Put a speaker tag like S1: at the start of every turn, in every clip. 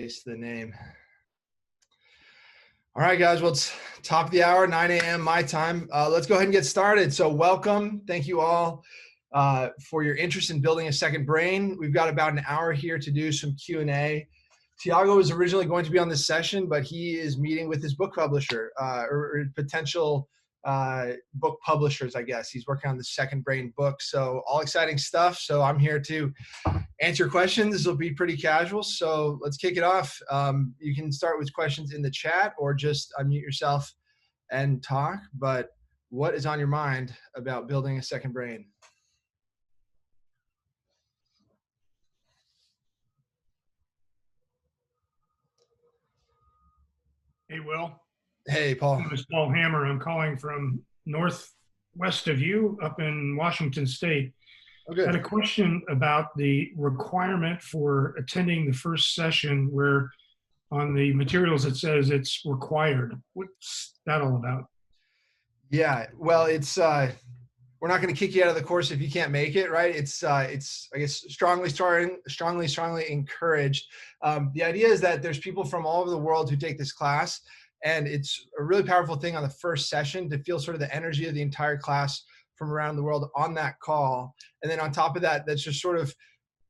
S1: Paste the name. All right, guys. Well, it's top of the hour, 9 a.m. my time. Let's go ahead and get started. So welcome. Thank you all for your interest in building a second brain. We've got about an hour here to do some Q&A. Tiago was originally going to be on this session, but he is meeting with his book publisher or potential book publishers, I guess. He's working on the Second Brain book. So all exciting stuff. So I'm here to answer questions. This will be pretty casual. So let's kick it off. You can start with questions in the chat or just unmute yourself and talk. But what is on your mind about building a second brain?
S2: Hey, Will.
S1: Hey, Paul.
S2: My name is Paul Hammer. I'm calling from northwest of you up in Washington State.
S1: Oh, good.
S2: I had a question about the requirement for attending the first session where on the materials it says it's required. What's that all about?
S1: Yeah, well, it's we're not going to kick you out of the course if you can't make it, right? It's I guess strongly encouraged. The idea is that there's people from all over the world who take this class, and it's a really powerful thing on the first session to feel sort of the energy of the entire class from around the world on that call. And then on top of that, that's just sort of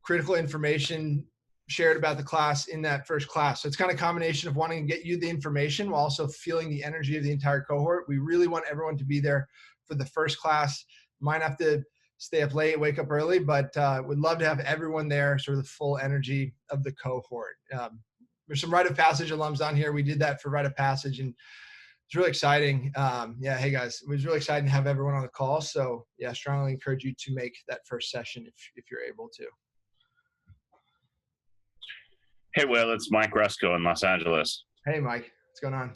S1: critical information shared about the class in that first class. So it's kind of a combination of wanting to get you the information while also feeling the energy of the entire cohort. We really want everyone to be there for the first class. Might have to stay up late, wake up early, but would love to have everyone there, sort of the full energy of the cohort. There's some Rite of Passage alums on here. We did that for Rite of Passage, and it's really exciting. Yeah, hey guys, it was really exciting to have everyone on the call. So yeah, strongly encourage you to make that first session if you're able to.
S3: Hey, Will, it's Mike Rusko in Los Angeles.
S1: Hey, Mike, what's going on?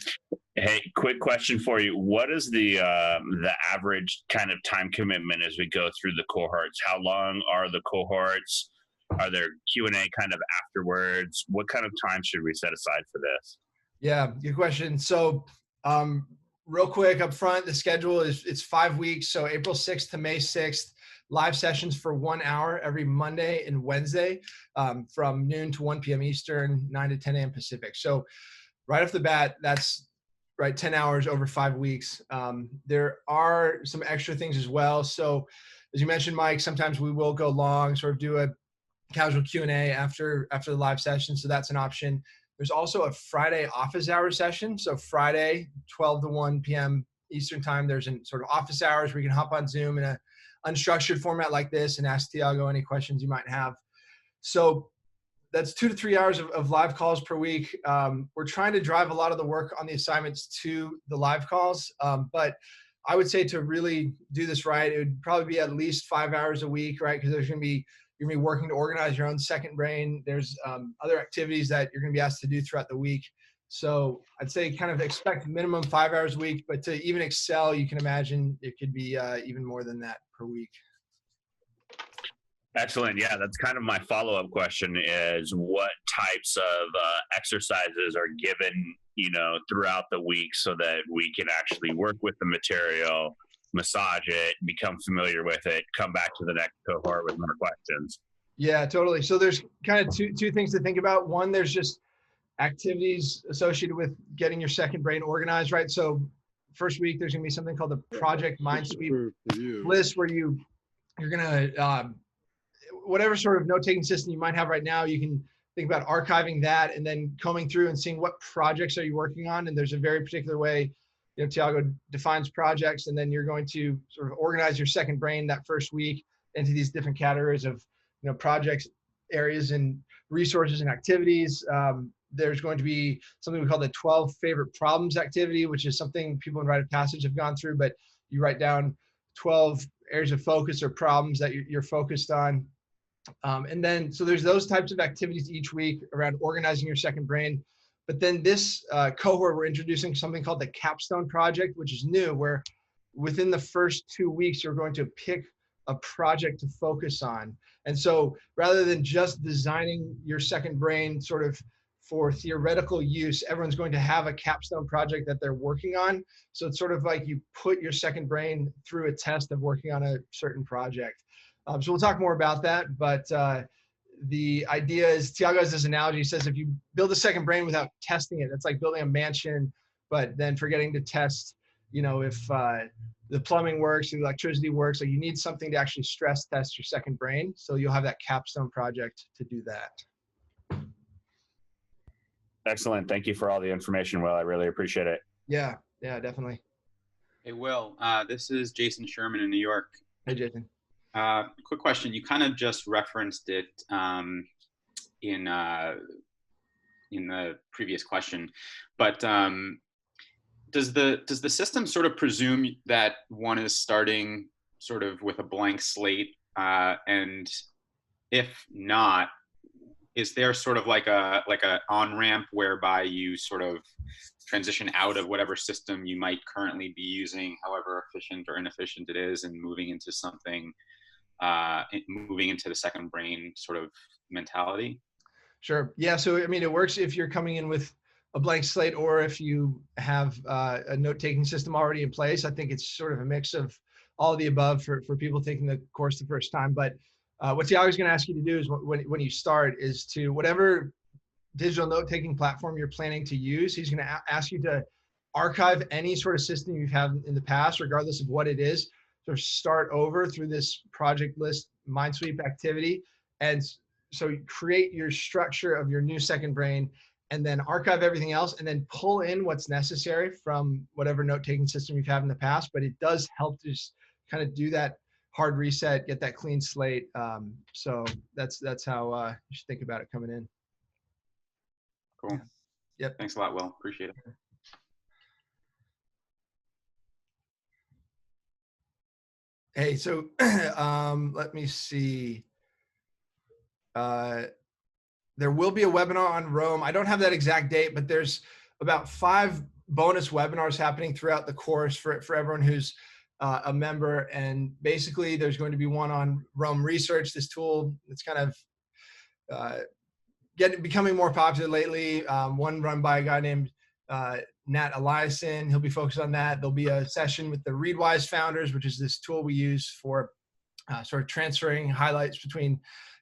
S3: Hey, quick question for you. What is the average kind of time commitment as we go through the cohorts? How long are the cohorts? Are there Q&A kind of afterwards? What kind of time should we set aside for this?
S1: Yeah, good question. So real quick up front, the schedule it's 5 weeks. So April 6th to May 6th, live sessions for 1 hour every Monday and Wednesday from noon to 1 p.m. Eastern, 9 to 10 a.m. Pacific. So right off the bat, that's right, 10 hours over 5 weeks. There are some extra things as well. So as you mentioned, Mike, sometimes we will go long, sort of do a casual Q&A after the live session. So that's an option. There's also a Friday office hour session. So Friday, 12 to 1 p.m. Eastern time, there's a sort of office hours where you can hop on Zoom in a unstructured format like this and ask Tiago any questions you might have. So that's 2 to 3 hours of live calls per week. We're trying to drive a lot of the work on the assignments to the live calls. But I would say to really do this right, it would probably be at least 5 hours a week, right? Because you're going to be working to organize your own second brain. There's other activities that you're going to be asked to do throughout the week. So I'd say kind of expect minimum 5 hours a week, but to even excel, you can imagine it could be even more than that per week.
S3: Excellent. Yeah, that's kind of my follow-up question is what types of exercises are given, throughout the week so that we can actually work with the material, massage it, become familiar with it, come back to the next cohort with more questions.
S1: Yeah, totally. So there's kind of two things to think about. One, there's just activities associated with getting your second brain organized, right? So first week, there's going to be something called the Project Mind Sweep list where you're going to, whatever sort of note-taking system you might have right now, you can think about archiving that and then combing through and seeing what projects are you working on. And there's a very particular way, Tiago defines projects, and then you're going to sort of organize your second brain that first week into these different categories of, projects, areas, and resources and activities. There's going to be something we call the 12 favorite problems activity, which is something people in Rite of Passage have gone through, but you write down 12 areas of focus or problems that you're focused on. And then, so there's those types of activities each week around organizing your second brain. But then this cohort, we're introducing something called the Capstone Project, which is new, where within the first 2 weeks, you're going to pick a project to focus on. And so rather than just designing your second brain sort of for theoretical use, everyone's going to have a capstone project that they're working on. So it's sort of like you put your second brain through a test of working on a certain project. So we'll talk more about that, but the idea is, Tiago has this analogy. He says, if you build a second brain without testing it, it's like building a mansion, but then forgetting to test, if the plumbing works, the electricity works. So you need something to actually stress test your second brain. So you'll have that capstone project to do that.
S3: Excellent. Thank you for all the information, Will. I really appreciate it.
S1: Yeah, definitely.
S4: Hey, Will, this is Jason Sherman in New York.
S1: Hey, Jason.
S4: Quick question. You kind of just referenced it in the previous question, but does the system sort of presume that one is starting sort of with a blank slate, and if not, is there sort of like a on-ramp whereby you sort of transition out of whatever system you might currently be using, however efficient or inefficient it is, and moving into something, moving into the second brain sort of mentality?
S1: Sure. Yeah. So, I mean, it works if you're coming in with a blank slate, or if you have a note-taking system already in place. I think it's sort of a mix of all of the above for people taking the course the first time. But what Tiago is going to ask you to do is when you start is to whatever digital note-taking platform you're planning to use, he's going to ask you to archive any sort of system you've had in the past, regardless of what it is. So start over through this project list Minesweep activity. And so you create your structure of your new second brain, and then archive everything else, and then pull in what's necessary from whatever note-taking system you've had in the past. But it does help to just kind of do that hard reset, get that clean slate. So that's how you should think about it coming in.
S4: Cool.
S1: Yeah. Yep.
S4: Thanks a lot, Will. Appreciate it.
S1: Hey, so let me see. There will be a webinar on Rome. I don't have that exact date, but there's about 5 bonus webinars happening throughout the course for everyone who's a member. And basically, there's going to be one on Rome Research, this tool that's kind of becoming more popular lately. One run by a guy named Nat Eliason. He'll be focused on that. There'll be a session with the Readwise founders, which is this tool we use for sort of transferring highlights between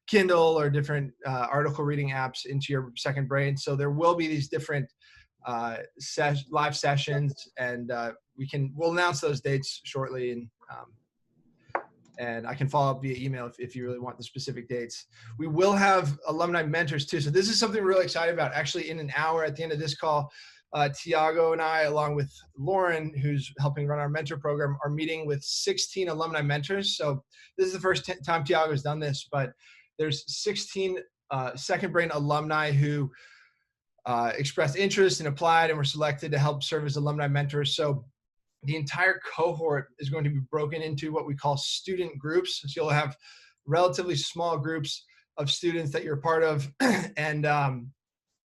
S1: Kindle or different article reading apps into your second brain. So there will be these different live sessions, and we'll announce those dates shortly, and I can follow up via email if you really want the specific dates. We will have alumni mentors too. So this is something we're really excited about. Actually, in an hour at the end of this call, Tiago and I, along with Lauren, who's helping run our mentor program, are meeting with 16 alumni mentors. So this is the first time Tiago has done this, but there's 16 Second Brain alumni who expressed interest and applied and were selected to help serve as alumni mentors. So the entire cohort is going to be broken into what we call student groups. So you'll have relatively small groups of students that you're part of. And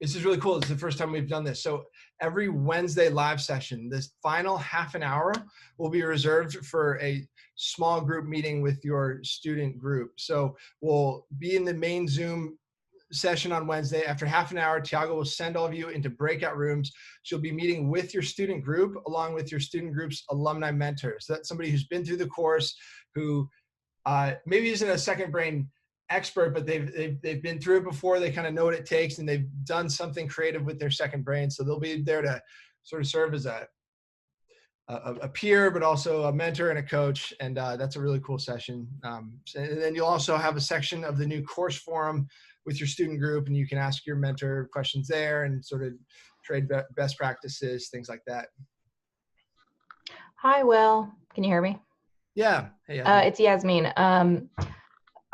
S1: this is really cool. It's the first time we've done this. So every Wednesday live session, this final half an hour will be reserved for a small group meeting with your student group. So we'll be in the main Zoom session on Wednesday. After half an hour, Tiago will send all of you into breakout rooms. So you'll be meeting with your student group along with your student group's alumni mentors. So that's somebody who's been through the course, who maybe isn't a second brain expert, but they've been through it before. They kind of know what it takes, and they've done something creative with their second brain. So they'll be there to sort of serve as a peer, but also a mentor and a coach. And that's a really cool session. And then you'll also have a section of the new course forum with your student group, and you can ask your mentor questions there and sort of trade best practices, things like that.
S5: Hi, Will. Can you hear me?
S1: Yeah. Hey,
S5: it's Yasmin.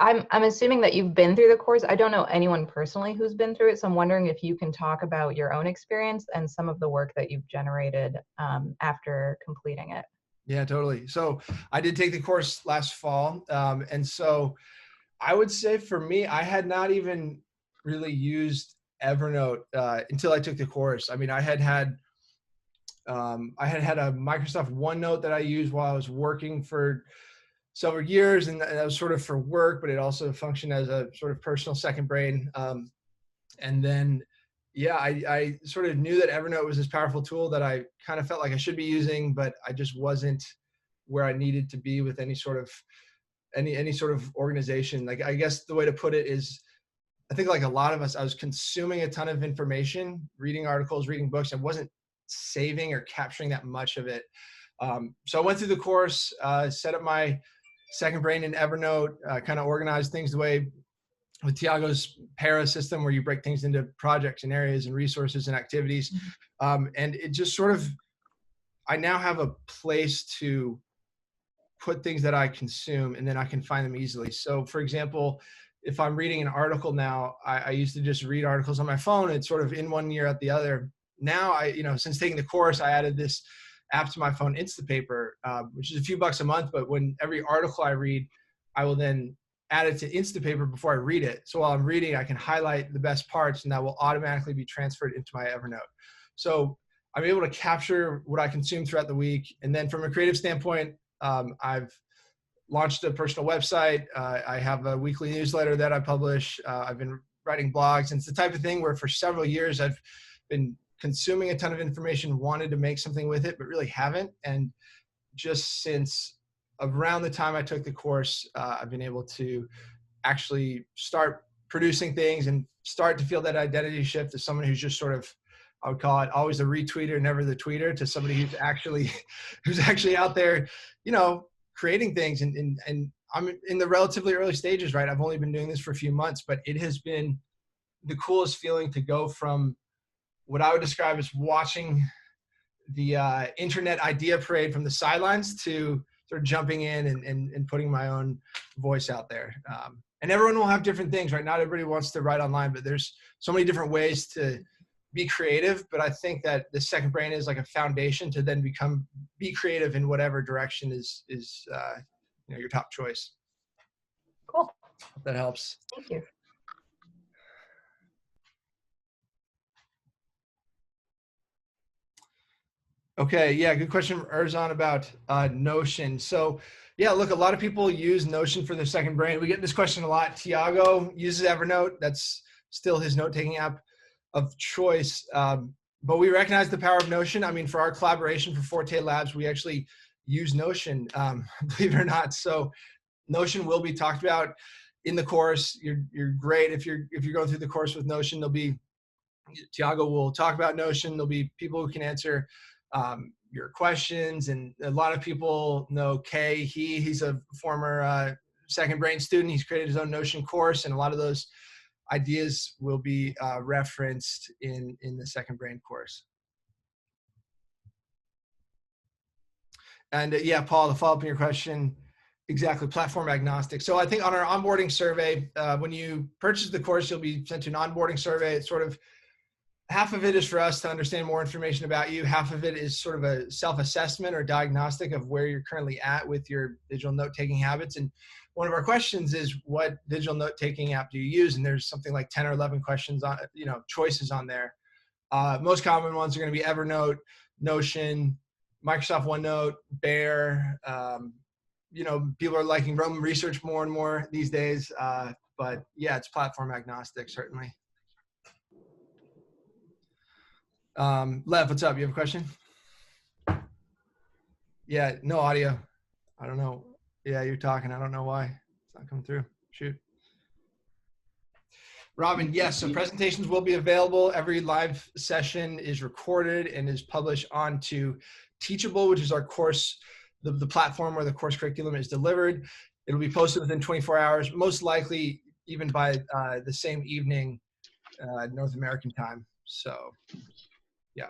S5: I'm assuming that you've been through the course. I don't know anyone personally who's been through it, so I'm wondering if you can talk about your own experience and some of the work that you've generated after completing it.
S1: Yeah, totally. So I did take the course last fall, and so I would say for me, I had not even really used Evernote until I took the course. I mean, I had had a Microsoft OneNote that I used while I was working for several years, and that was sort of for work, but it also functioned as a sort of personal second brain. And then, yeah, I sort of knew that Evernote was this powerful tool that I kind of felt like I should be using, but I just wasn't where I needed to be with any sort of organization. Like, I guess the way to put it is, I think like a lot of us, I was consuming a ton of information, reading articles, reading books. I wasn't saving or capturing that much of it. So I went through the course, set up my second brain in Evernote, kind of organized things the way with Tiago's para system, where you break things into projects and areas and resources and activities. And it just sort of, I now have a place to put things that I consume, and then I can find them easily. So for example, if I'm reading an article now, I used to just read articles on my phone. It's sort of in one ear out the other. Now since taking the course, I added this app to my phone, Instapaper, which is a few bucks a month. But when every article I read, I will then add it to Instapaper before I read it. So while I'm reading, I can highlight the best parts, and that will automatically be transferred into my Evernote. So I'm able to capture what I consume throughout the week. And then from a creative standpoint, I've launched a personal website. I have a weekly newsletter that I publish. I've been writing blogs, and it's the type of thing where for several years I've been consuming a ton of information, wanted to make something with it, but really haven't. And just since around the time I took the course, I've been able to actually start producing things and start to feel that identity shift as someone who's just sort of, I would call it always the retweeter, never the tweeter, to somebody who's actually out there, creating things. And I'm in the relatively early stages, right? I've only been doing this for a few months, but it has been the coolest feeling to go from what I would describe as watching the internet idea parade from the sidelines to sort of jumping in and putting my own voice out there. And everyone will have different things, right? Not everybody wants to write online, but there's so many different ways to be creative. But I think that the second brain is like a foundation to then be creative in whatever direction is your top choice.
S5: Cool.
S1: Hope that helps.
S5: Thank you.
S1: Okay, yeah, good question from Erzan about Notion. So yeah, look, a lot of people use Notion for their second brain. We get this question a lot. Tiago uses Evernote. That's still his note-taking app of choice. But we recognize the power of Notion. I mean, for our collaboration for Forte Labs, we actually use Notion, believe it or not. So Notion will be talked about in the course. You're great if you're going through the course with Notion. Tiago will talk about Notion. There'll be people who can answer your questions, and a lot of people know Kay. He's a former second brain student. He's created his own Notion course, and a lot of those ideas will be referenced in the second brain course. And yeah, Paul, to follow up on your question, exactly, platform agnostic. So I think on our onboarding survey, when you purchase the course, you'll be sent to an onboarding survey. It's sort of, half of it is for us to understand more information about you. Half of it is sort of a self-assessment or diagnostic of where you're currently at with your digital note-taking habits. And one of our questions is, what digital note-taking app do you use? And there's something like 10 or 11 questions on, choices on there. Most common ones are going to be Evernote, Notion, Microsoft OneNote, Bear. People are liking Roman Research more and more these days. But yeah, it's platform agnostic, certainly. Lev, what's up? You have a question? Yeah, no audio. I don't know. Yeah, you're talking. I don't know why it's not coming through. Shoot. Robin, yes. So presentations will be available. Every live session is recorded and is published onto Teachable, which is our course, the platform where the course curriculum is delivered. It'll be posted within 24 hours, most likely even by the same evening, North American time. So, yeah.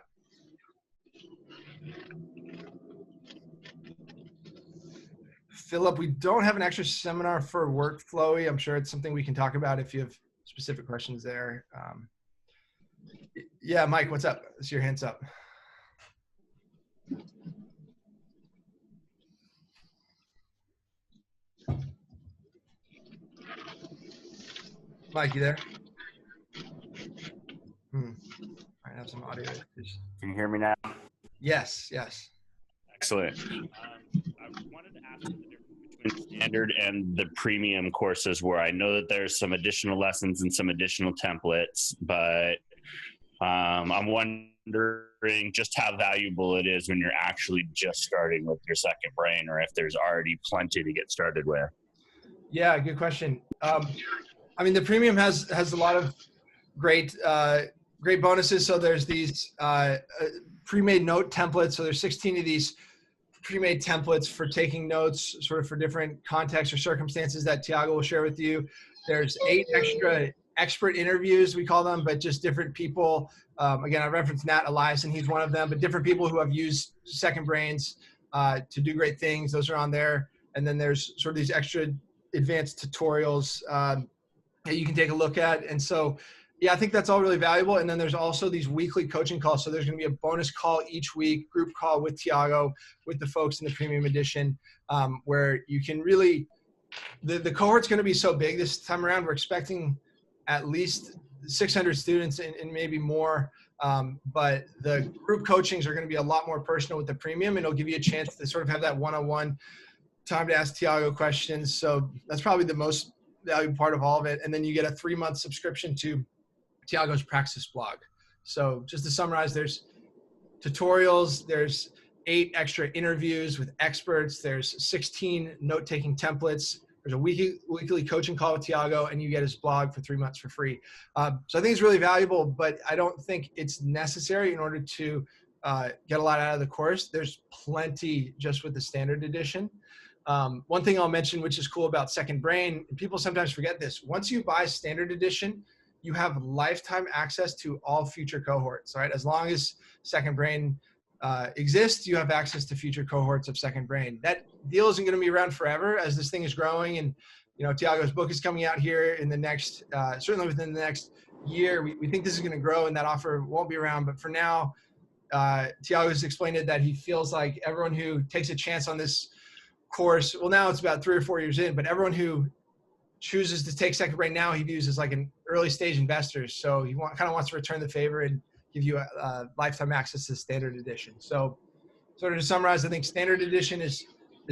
S1: Philip, we don't have an extra seminar for workflowy. I'm sure it's something we can talk about if you have specific questions there. Yeah, Mike, what's up? I see your hands up. Mike, you there? I have some audio issues.
S3: Can you hear me now?
S1: Yes, yes.
S3: Excellent. I wanted to ask the difference between standard and the premium courses, where I know that there's some additional lessons and some additional templates, but I'm wondering just how valuable it is when you're actually just starting with your second brain, or if there's already plenty to get started with.
S1: Yeah, good question. I mean, the premium has a lot of great bonuses. So there's these pre-made note templates. So there's 16 of these pre-made templates for taking notes, sort of for different contexts or circumstances that Tiago will share with you. There's 8 extra expert interviews, we call them, but just different people. Again, I referenced Nat Eliason, he's one of them, but different people who have used Second Brains to do great things. Those are on there. And then there's sort of these extra advanced tutorials that you can take a look at. And so, yeah, I think that's all really valuable. And then there's also these weekly coaching calls. So there's going to be a bonus call each week, group call with Tiago, with the folks in the premium edition, where you can really, the cohort's going to be so big this time around. We're expecting at least 600 students and maybe more. But the group coachings are going to be a lot more personal with the premium, and it'll give you a chance to sort of have that one-on-one time to ask Tiago questions. So that's probably the most valuable part of all of it. And then you get a 3-month subscription to Tiago's Praxis blog. So just to summarize, there's tutorials, there's 8 extra interviews with experts, there's 16 note-taking templates, there's a weekly coaching call with Tiago, and you get his blog for 3 months for free. So I think it's really valuable, but I don't think it's necessary in order to get a lot out of the course. There's plenty just with the standard edition. One thing I'll mention, which is cool about Second Brain, and people sometimes forget this, once you buy standard edition, you have lifetime access to all future cohorts, right? As long as Second Brain exists, you have access to future cohorts of Second Brain. That deal isn't going to be around forever as this thing is growing. And, you know, Tiago's book is coming out here in the next, certainly within the next year. We think this is going to grow and that offer won't be around. But for now, Tiago's explained it that he feels like everyone who takes a chance on this course, well, now it's about 3 or 4 years in, but everyone who chooses to take Second Brain now, he views as like an early stage investor. So he kind of wants to return the favor and give you a lifetime access to standard edition. So sort of to summarize, I think standard edition is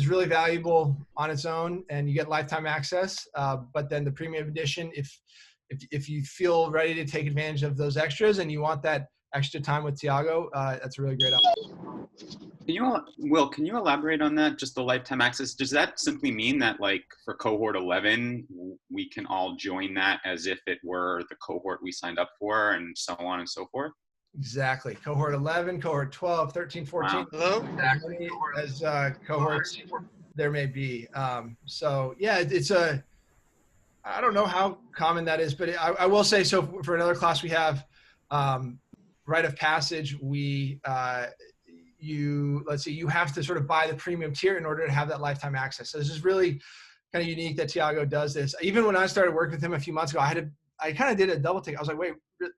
S1: really valuable on its own and you get lifetime access. But then the premium edition, if you feel ready to take advantage of those extras and you want that extra time with Tiago, that's a really great option.
S4: Will, can you elaborate on that, just the lifetime access? Does that simply mean that, like, for cohort 11, we can all join that as if it were the cohort we signed up for and so on and so forth?
S1: Exactly. Cohort 11, cohort 12, 13, 14,
S6: Hello?
S1: as many as cohorts there may be. So yeah, I don't know how common that is, but I will say, so for another class we have, rite of passage, you have to sort of buy the premium tier in order to have that lifetime access. So this is really kind of unique that Tiago does this. Even when I started working with him a few months ago, I kind of did a double take. I was like, wait,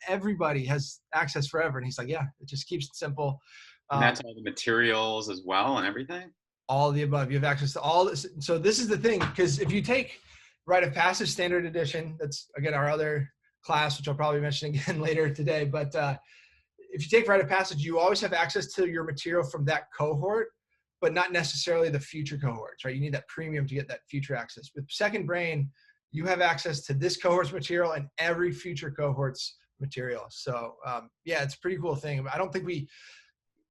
S1: everybody has access forever. And he's like, yeah, it just keeps it simple.
S4: And that's all the materials as well and everything?
S1: All of the above. You have access to all this. So this is the thing, because if you take Rite of Passage Standard Edition, that's, again, our other class, which I'll probably mention again later today, but if you take Rite of Passage, you always have access to your material from that cohort, but not necessarily the future cohorts, right? You need that premium to get that future access. With Second Brain, you have access to this cohort's material and every future cohort's material. So yeah, it's a pretty cool thing. I don't think we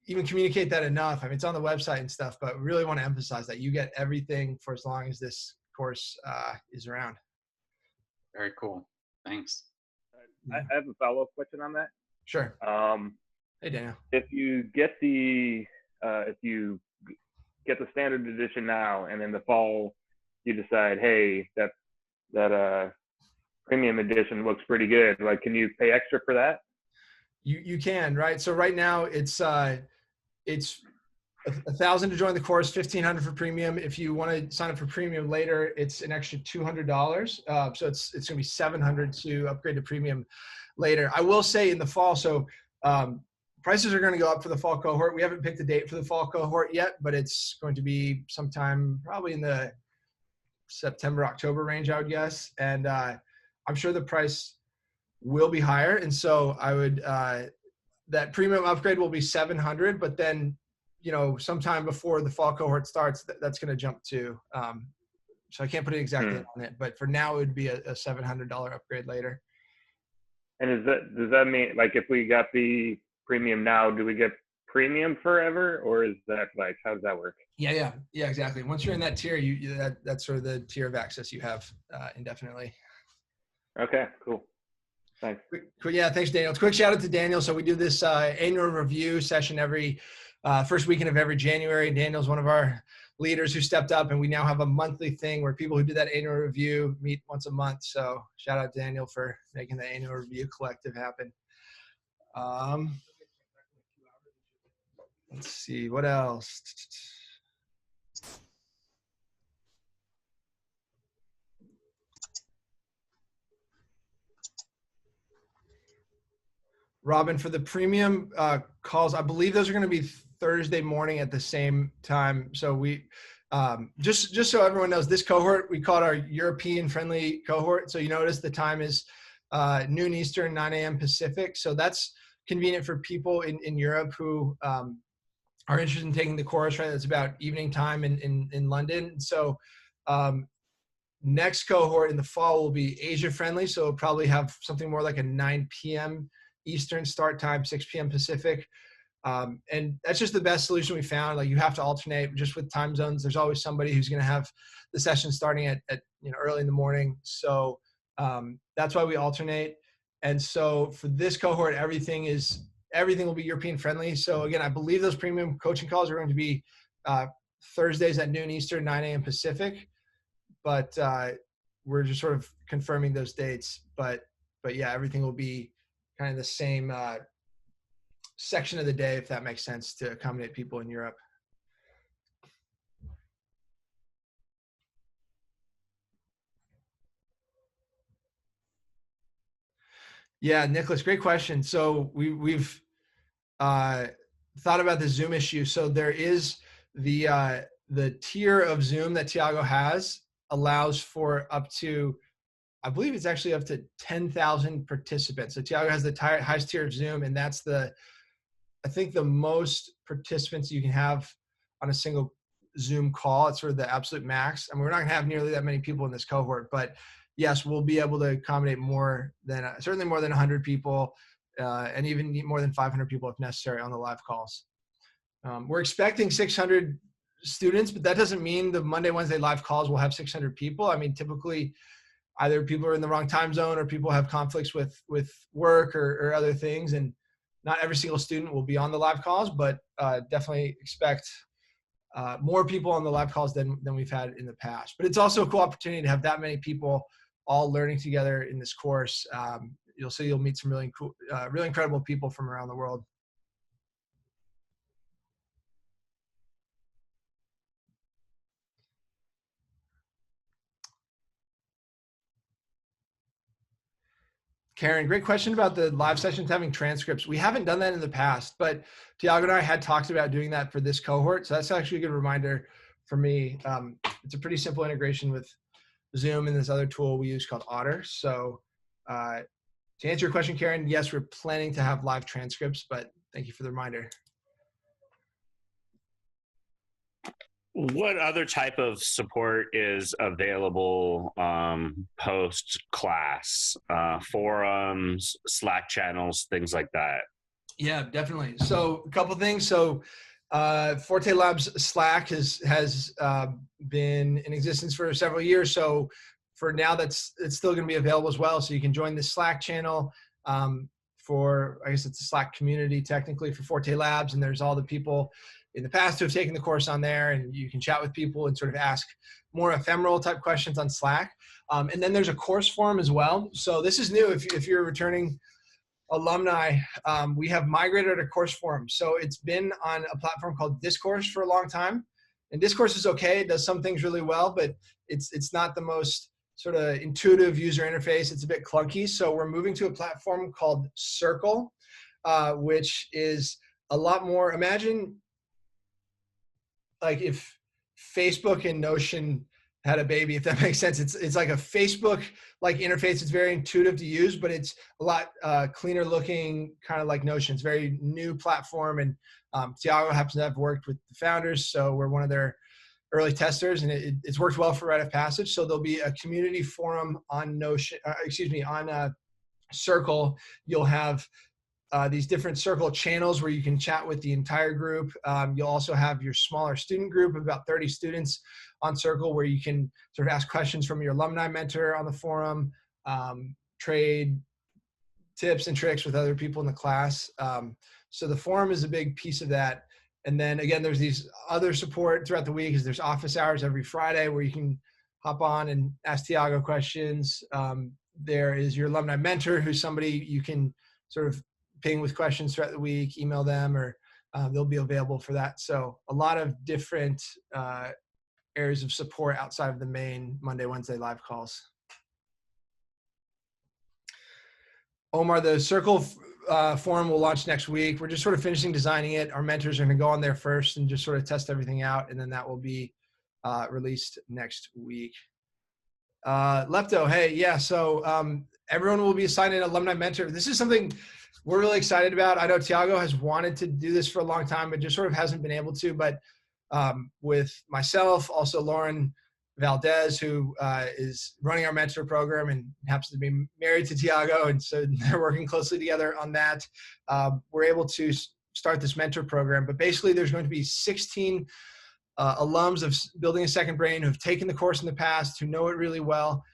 S1: even communicate that enough. I mean, it's on the website and stuff, but we really want to emphasize that you get everything for as long as this course is around.
S4: Very cool. Thanks.
S7: I have a follow-up question on that.
S1: Sure. Hey, Daniel.
S7: If you get the standard edition now, and in the fall you decide, hey, that premium edition looks pretty good, like, can you pay extra for that?
S1: You can, right? So right now it's $1,000 to join the course, $1,500 for premium. If you want to sign up for premium later, it's an extra $200. So it's going to be $700 to upgrade to premium later. I will say in the fall, so prices are going to go up for the fall cohort. We haven't picked a date for the fall cohort yet, but it's going to be sometime probably in the September, October range, I would guess. And I'm sure the price will be higher. And so I would, that premium upgrade will be $700, but then, you know, sometime before the fall cohort starts, that's going to jump to, so I can't put an exact date on it, but for now it would be a $700 upgrade later.
S7: And does that mean, like, if we got the premium now, do we get premium forever, or is that, like, how does that work?
S1: Yeah, exactly. Once you're in that tier, that's sort of the tier of access you have indefinitely.
S7: Okay, cool. Thanks.
S1: Yeah, thanks, Daniel. Quick shout out to Daniel. So we do this annual review session every first weekend of every January. Daniel's one of our leaders who stepped up, and we now have a monthly thing where people who do that annual review meet once a month. So shout out Daniel for making the annual review collective happen. Let's see, what else? Robin, for the premium calls, I believe those are going to be Thursday morning at the same time. So we just so everyone knows, this cohort, we call it our European friendly cohort. So you notice the time is noon Eastern, 9 a.m. Pacific. So that's convenient for people in Europe who are interested in taking the course, right? That's about evening time in London. So next cohort in the fall will be Asia friendly. So it'll probably have something more like a 9 p.m. Eastern start time, 6 p.m. Pacific. And that's just the best solution we found. Like, you have to alternate just with time zones. There's always somebody who's going to have the session starting at early in the morning. So that's why we alternate. And so for this cohort, everything will be European friendly. So again, I believe those premium coaching calls are going to be Thursdays at noon Eastern, 9 a.m. Pacific. But we're just sort of confirming those dates. But yeah, everything will be kind of the same section of the day, if that makes sense, to accommodate people in Europe. Yeah, Nicholas, great question. So we've thought about the Zoom issue. So there is the tier of Zoom that Tiago has allows for up to, I believe it's actually up to 10,000 participants. So Tiago has the highest tier of Zoom, and that's I think the most participants you can have on a single Zoom call. It's sort of the absolute max. I mean, we're not gonna have nearly that many people in this cohort, but yes, we'll be able to accommodate certainly more than 100 people, and even more than 500 people if necessary on the live calls. We're expecting 600 students, but that doesn't mean the Monday, Wednesday live calls will have 600 people. I mean, typically either people are in the wrong time zone or people have conflicts with work or other things. And not every single student will be on the live calls, but definitely expect more people on the live calls than we've had in the past. But it's also a cool opportunity to have that many people all learning together in this course. You'll meet some really cool, really incredible people from around the world. Karen, great question about the live sessions having transcripts. We haven't done that in the past, but Tiago and I had talked about doing that for this cohort. So that's actually a good reminder for me. It's a pretty simple integration with Zoom and this other tool we use called Otter. So to answer your question, Karen, yes, we're planning to have live transcripts, but thank you for the reminder.
S3: What other type of support is available post-class? Forums, Slack channels, things like that?
S1: Yeah, definitely. So a couple things. So Forte Labs Slack has been in existence for several years. So for now, it's still going to be available as well. So you can join the Slack channel for, I guess it's a Slack community technically for Forte Labs. And there's all the people in the past who have taken the course on there, and you can chat with people and sort of ask more ephemeral type questions on Slack. And then there's a course forum as well. So this is new. If you're a returning alumni, we have migrated a course forum. So it's been on a platform called Discourse for a long time. And Discourse is okay. It does some things really well, but it's not the most sort of intuitive user interface. It's a bit clunky. So we're moving to a platform called Circle, which is a lot more, imagine like if Facebook and Notion had a baby, if that makes sense. It's like a Facebook like interface. It's very intuitive to use, but it's a lot cleaner looking, kind of like Notion. It's a very new platform, and Tiago happens to have worked with the founders, so we're one of their early testers, and it's worked well for Rite of Passage. So there'll be a community forum on Notion, on Circle. You'll have these different Circle channels where you can chat with the entire group. You'll also have your smaller student group of about 30 students on Circle where you can sort of ask questions from your alumni mentor on the forum. trade tips and tricks with other people in the class. So the forum is a big piece of that. And then again, there's these other support throughout the week. There's office hours every Friday where you can hop on and ask Tiago questions. There is your alumni mentor, who's somebody you can sort of ping with questions throughout the week, email them, or they'll be available for that. So a lot of different areas of support outside of the main Monday, Wednesday live calls. Omar, the Circle forum will launch next week. We're just sort of finishing designing it. Our mentors are going to go on there first and just sort of test everything out, and then that will be released next week. Lepto, hey, yeah, so everyone will be assigned an alumni mentor. This is something we're really excited about. I know Tiago has wanted to do this for a long time, but just sort of hasn't been able to. But with myself, also Lauren Valdez, who is running our mentor program and happens to be married to Tiago, and so they're working closely together on that. We're able to start this mentor program, but basically there's going to be 16 alums of Building a Second Brain who've taken the course in the past, who know it really well.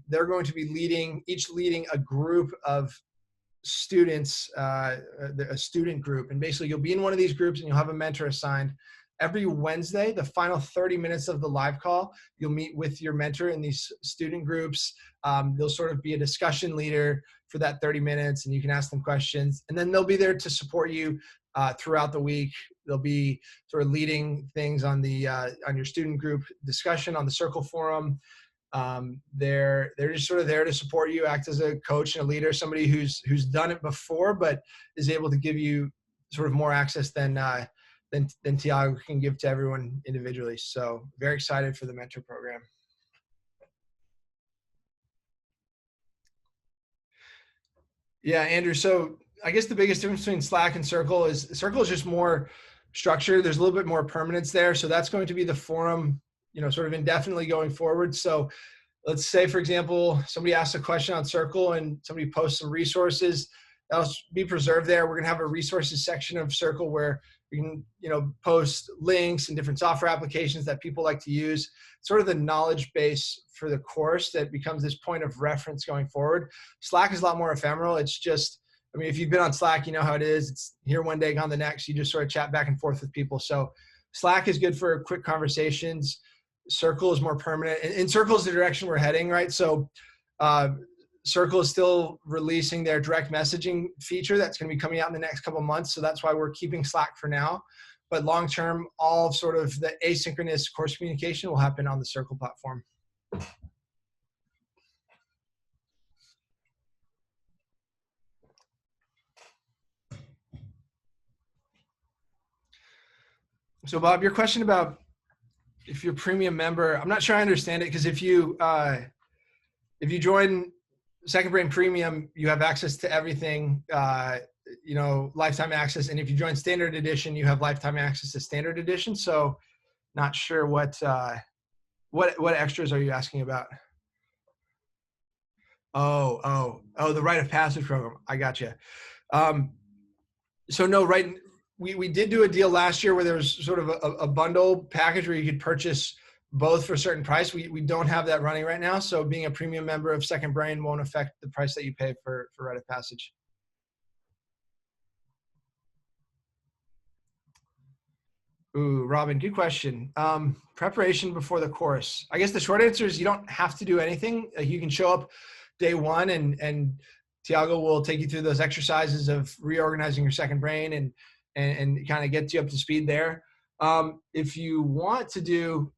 S1: They're going to be each leading a group of students, a student group, and basically you'll be in one of these groups and you'll have a mentor assigned. Every Wednesday, the final 30 minutes of the live call, you'll meet with your mentor in these student groups. They'll sort of be a discussion leader for that 30 minutes, and you can ask them questions. And then they'll be there to support you throughout the week. They'll be sort of leading things on the on your student group discussion on the Circle forum. They're just sort of there to support you, act as a coach and a leader, somebody who's done it before, but is able to give you sort of more access than Tiago can give to everyone individually. So very excited for the mentor program. Yeah, Andrew. So I guess the biggest difference between Slack and Circle is just more structure. There's a little bit more permanence there. So that's going to be the forum, sort of indefinitely going forward. So let's say, for example, somebody asks a question on Circle and somebody posts some resources, that'll be preserved there. We're going to have a resources section of Circle where you can, post links and different software applications that people like to use, sort of the knowledge base for the course that becomes this point of reference going forward. Slack is a lot more ephemeral. It's just, if you've been on Slack, you know how it is. It's here one day, gone the next. You just sort of chat back and forth with people. So Slack is good for quick conversations. Circle is more permanent. And Circle is the direction we're heading, right? So Circle is still releasing their direct messaging feature that's going to be coming out in the next couple of months. So that's why we're keeping Slack for now. But long-term, all of sort of the asynchronous course communication will happen on the Circle platform. So Bob, your question about if you're a premium member, I'm not sure I understand it, because if you join Second Brain Premium, you have access to everything, lifetime access. And if you join Standard Edition, you have lifetime access to Standard Edition. So not sure what extras are you asking about? Oh, the rite of passage program. I gotcha. So no, right. We did do a deal last year where there was sort of a bundle package where you could purchase both for a certain price. We don't have that running right now. So being a premium member of Second Brain won't affect the price that you pay for Rite of Passage. Ooh, Robin, good question. Preparation before the course. I guess the short answer is you don't have to do anything. You can show up day one and Tiago will take you through those exercises of reorganizing your second brain and kind of get you up to speed there. If you want to do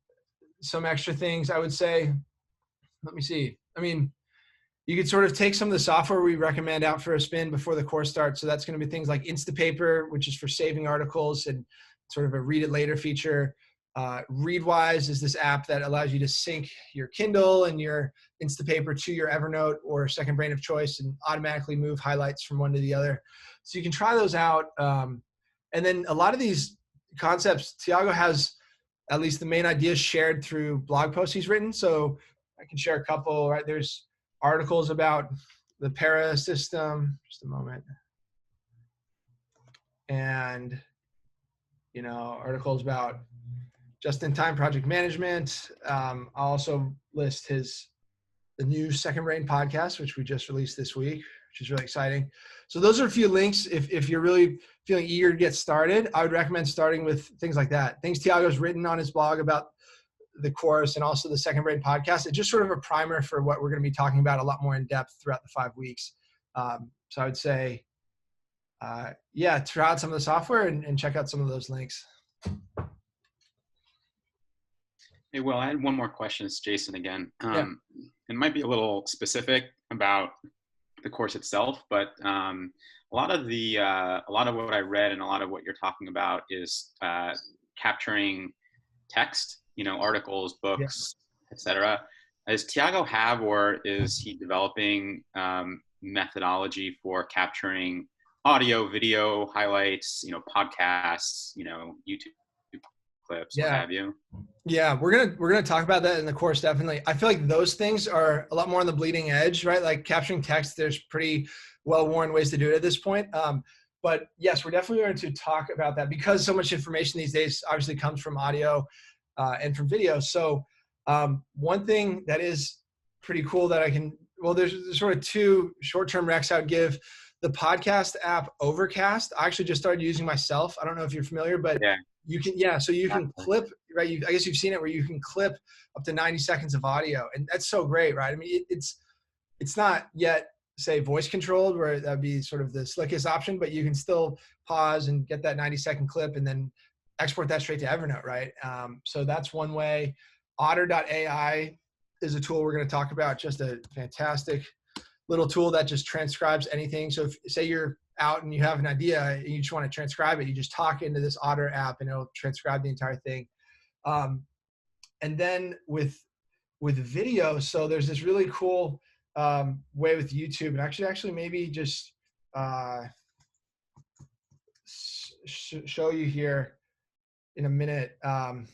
S1: some extra things, I would say, let me see. You could sort of take some of the software we recommend out for a spin before the course starts. So that's going to be things like Instapaper, which is for saving articles and sort of a read it later feature. Readwise is this app that allows you to sync your Kindle and your Instapaper to your Evernote or Second Brain of choice and automatically move highlights from one to the other. So you can try those out. And then a lot of these concepts, Tiago has at least the main ideas shared through blog posts he's written. So I can share a couple, right? There's articles about the para system, just a moment. And, articles about just-in-time project management. I'll also list his the new Second Brain podcast, which we just released this week, which is really exciting. So those are a few links. If you're really feeling eager to get started, I would recommend starting with things like that. Things Tiago's written on his blog about the course and also the Second Brain podcast. It's just sort of a primer for what we're going to be talking about a lot more in depth throughout the 5 weeks. So I would say, try out some of the software and check out some of those links.
S4: Hey, Will, I had one more question. It's Jason again.
S1: Yeah.
S4: It might be a little specific about the course itself, but a lot of what I read and a lot of what you're talking about is capturing text, articles, books, etc. Does Tiago have, or is he developing methodology for capturing audio, video highlights, podcasts, YouTube clips, what have you?
S1: Yeah, we're gonna talk about that in the course, definitely. I feel like those things are a lot more on the bleeding edge, right? Like capturing text, there's pretty well-worn ways to do it at this point. But yes, we're definitely going to talk about that because so much information these days obviously comes from audio and from video. So one thing that is pretty cool that there's sort of 2 short-term recs I would give. The podcast app Overcast, I actually just started using myself. I don't know if you're familiar, but you can, so you can clip, right? I guess you've seen it where you can clip up to 90 seconds of audio, and that's so great, right? I mean, it's not yet, say, voice controlled, where that'd be sort of the slickest option, but you can still pause and get that 90-second clip and then export that straight to Evernote, right? So that's one way. Otter.ai is a tool we're going to talk about, just a fantastic little tool that just transcribes anything. So if, say, you're out and you have an idea and you just want to transcribe it, you just talk into this Otter app and it'll transcribe the entire thing. And then with video, so there's this really cool way with YouTube, and actually maybe just show you here in a minute. Hold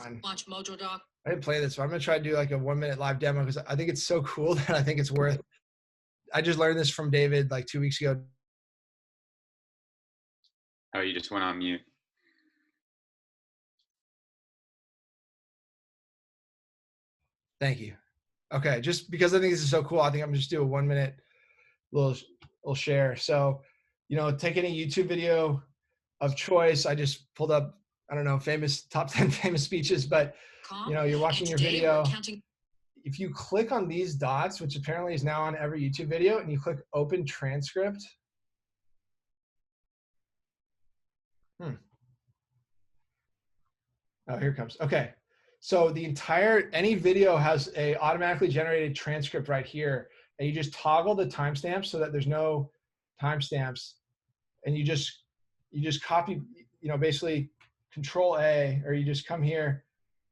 S1: on. Watch Mojo Doc. I didn't play this, so I'm gonna try to do like a 1-minute live demo because I think it's so cool that I think it's worth. I just learned this from David like 2 weeks ago.
S4: Oh, you just went on mute.
S1: Thank you. Okay, just because I think this is so cool, I think I'm gonna just do a 1-minute little share. So, take any YouTube video of choice. I just pulled up, I don't know, top 10 famous speeches, but you're watching your video. If you click on these dots, which apparently is now on every YouTube video, and you click open transcript. Oh, here it comes. Okay. So any video has a automatically generated transcript right here, and you just toggle the timestamps so that there's no timestamps, and you just copy, basically Control A, or you just come here,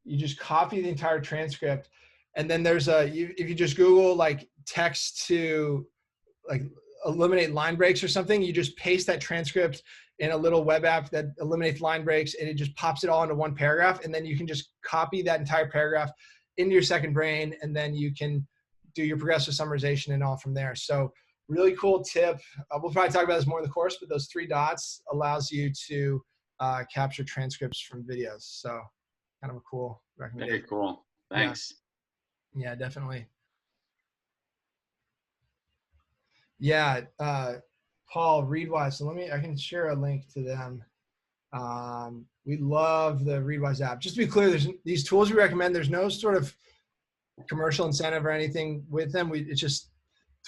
S1: you just copy the entire transcript, and then there's if you just Google like text to like eliminate line breaks or something, you just paste that transcript in a little web app that eliminates line breaks, and it just pops it all into one paragraph, and then you can just copy that entire paragraph into your Second Brain, and then you can do your progressive summarization and all from there. So really cool tip. We'll probably talk about this more in the course, but those 3 dots allows you to capture transcripts from videos. So kind of a cool recommendation.
S4: Very cool. Thanks.
S1: Yeah, definitely. Yeah, Paul, Readwise. So I can share a link to them. We love the Readwise app. Just to be clear, there's these tools we recommend. There's no sort of commercial incentive or anything with them. It's just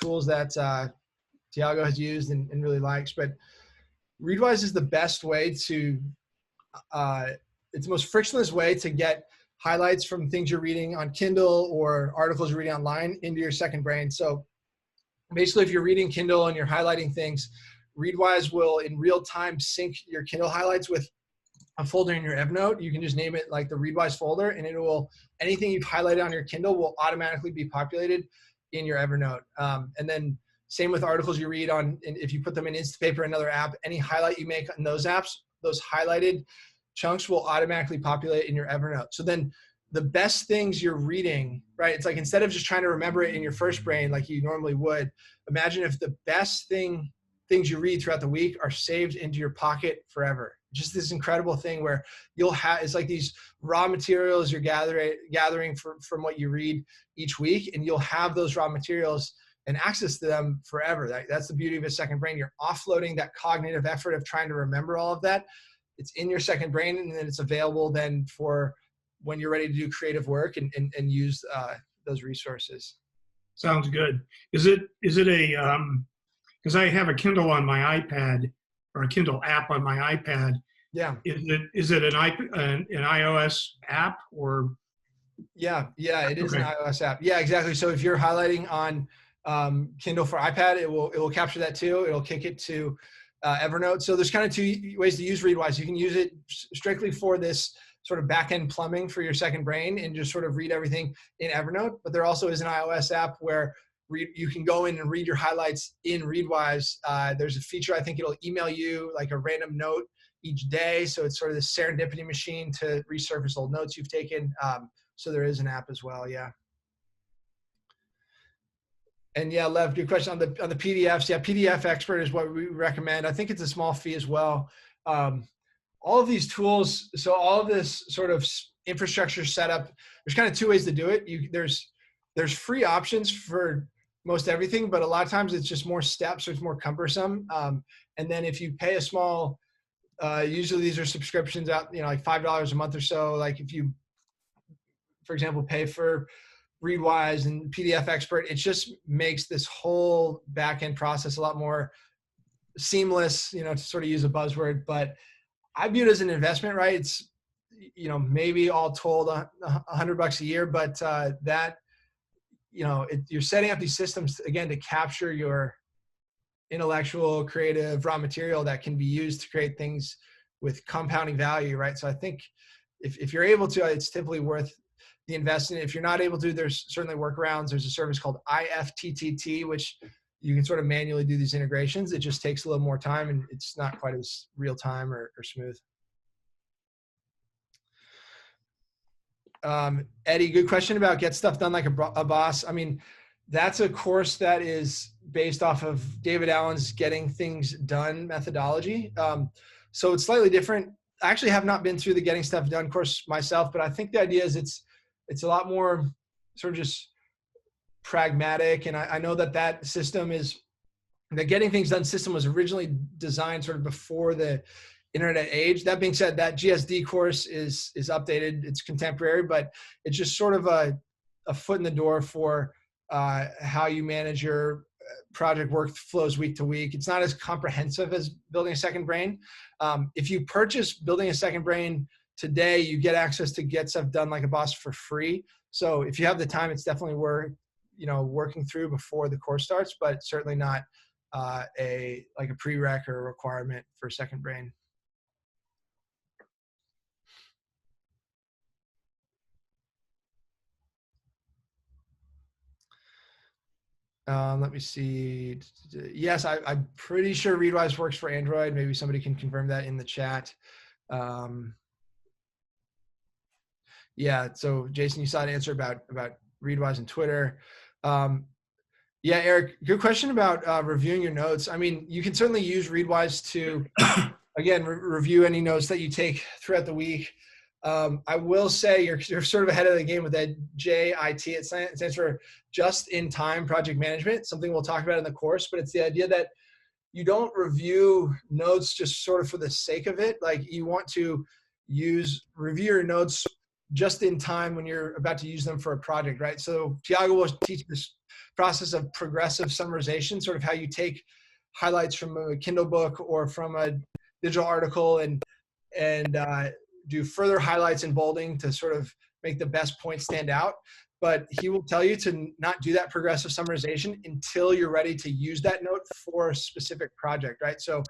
S1: tools that Tiago has used and really likes. But Readwise is the best way to, it's the most frictionless way to get highlights from things you're reading on Kindle or articles you're reading online into your Second Brain. So basically, if you're reading Kindle and you're highlighting things, Readwise will in real time sync your Kindle highlights with a folder in your Evernote. You can just name it like the Readwise folder, and anything you've highlighted on your Kindle will automatically be populated in your Evernote. And then same with articles you read on, and if you put them in Instapaper, another app, any highlight you make in those apps, those highlighted chunks will automatically populate in your Evernote. So then the best things you're reading, right? It's like instead of just trying to remember it in your first brain like you normally would, imagine if the best thing things you read throughout the week are saved into your pocket forever. Just this incredible thing where you'll have, it's like these raw materials you're gathering from what you read each week, and you'll have those raw materials and access to them forever. That's the beauty of a second brain. You're offloading that cognitive effort of trying to remember all of that. It's in your second brain, and then it's available then for when you're ready to do creative work and use those resources.
S2: Sounds good. Is it a, because I have a Kindle on my iPad, or a Kindle app on my iPad.
S1: Yeah.
S2: Is it an iOS app, or?
S1: Yeah, it is an iOS app. Yeah, exactly. So if you're highlighting on Kindle for iPad, it will capture that too. It'll kick it to Evernote. So there's kind of two ways to use Readwise. You can use it strictly for this sort of back-end plumbing for your second brain and just sort of read everything in Evernote. But there also is an iOS app where you can go in and read your highlights in Readwise. There's a feature, I think it'll email you like a random note each day. So it's sort of this serendipity machine to resurface old notes you've taken. So there is an app as well, yeah. And yeah, Lev, good question on the PDFs. Yeah, PDF Expert is what we recommend. I think it's a small fee as well. All of these tools, so all of this sort of infrastructure setup, there's kind of two ways to do it. There's free options for most everything, but a lot of times it's just more steps, so it's more cumbersome. And then if you pay a small, usually these are subscriptions out, like $5 a month or so. Like if you, for example, pay for Readwise and PDF Expert, it just makes this whole back-end process a lot more seamless, to sort of use a buzzword. But I view it as an investment, right? It's, maybe all told $100 a year, but that, you're setting up these systems, again, to capture your intellectual, creative, raw material that can be used to create things with compounding value, right? So I think if you're able to, it's typically worth the investment. If you're not able to, there's certainly workarounds. There's a service called IFTTT, which you can sort of manually do these integrations. It just takes a little more time, and it's not quite as real time or smooth. Eddie, good question about Get Stuff Done Like a Boss. I mean, that's a course that is based off of David Allen's Getting Things Done methodology. So it's slightly different. I actually have not been through the Getting Stuff Done course myself, but I think the idea is it's a lot more sort of just pragmatic. And I know that system the Getting Things Done system was originally designed sort of before the internet age. That being said, that GSD course is updated. It's contemporary, but it's just sort of a foot in the door for how you manage your project workflows week to week. It's not as comprehensive as Building a Second Brain. If you purchase Building a Second Brain today, you get access to Get Stuff Done Like a Boss for free. So if you have the time, it's definitely worth working through before the course starts, but certainly not a prereq or a requirement for Second Brain. Let me see. Yes, I'm pretty sure Readwise works for Android. Maybe somebody can confirm that in the chat. Yeah, so Jason, you saw an answer about Readwise and Twitter. Yeah, Eric, good question about reviewing your notes. I mean, you can certainly use Readwise to, again, review any notes that you take throughout the week. I will say you're sort of ahead of the game with that JIT. It stands for just-in-time project management, something we'll talk about in the course, but it's the idea that you don't review notes just sort of for the sake of it. Like you want to review your notes just in time when you're about to use them for a project, right? So Tiago will teach this process of progressive summarization, sort of how you take highlights from a Kindle book or from a digital article and do further highlights and bolding to sort of make the best points stand out. But he will tell you to not do that progressive summarization until you're ready to use that note for a specific project, right? So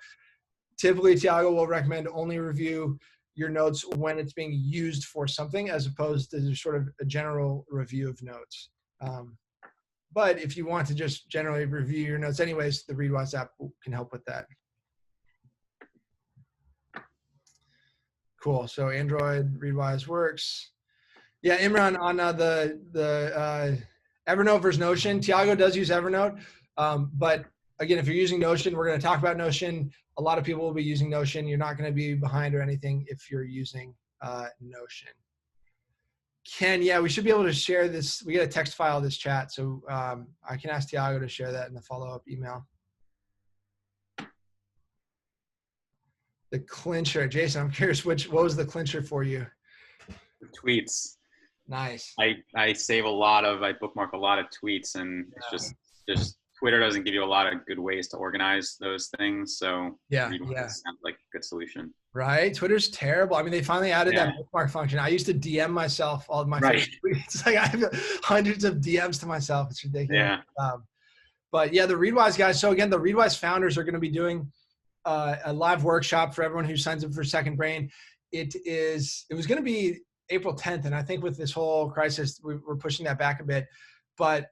S1: typically Tiago will recommend only review your notes when it's being used for something as opposed to sort of a general review of notes. But if you want to just generally review your notes anyways, the Readwise app can help with that. Cool. So Android Readwise works. Yeah, Imran, on the Evernote versus Notion, Tiago does use Evernote, but again, if you're using Notion, we're going to talk about Notion. A lot of people will be using Notion. You're not going to be behind or anything if you're using Notion. Ken, yeah, we should be able to share this. We get a text file of this chat, so I can ask Tiago to share that in the follow-up email. The clincher, Jason, I'm curious, what was the clincher for you?
S4: Tweets.
S1: Nice.
S4: I save I bookmark a lot of tweets, and it's just Twitter doesn't give you a lot of good ways to organize those things. So sounds like a good solution.
S1: Right. Twitter's terrible. I mean, they finally added that bookmark function. I used to DM myself all of my favorite tweets. Like I have hundreds of DMs to myself. It's ridiculous. Yeah. But yeah, the Readwise guys. So again, the Readwise founders are going to be doing a live workshop for everyone who signs up for Second Brain. It was going to be April 10th. And I think with this whole crisis, we're pushing that back a bit, but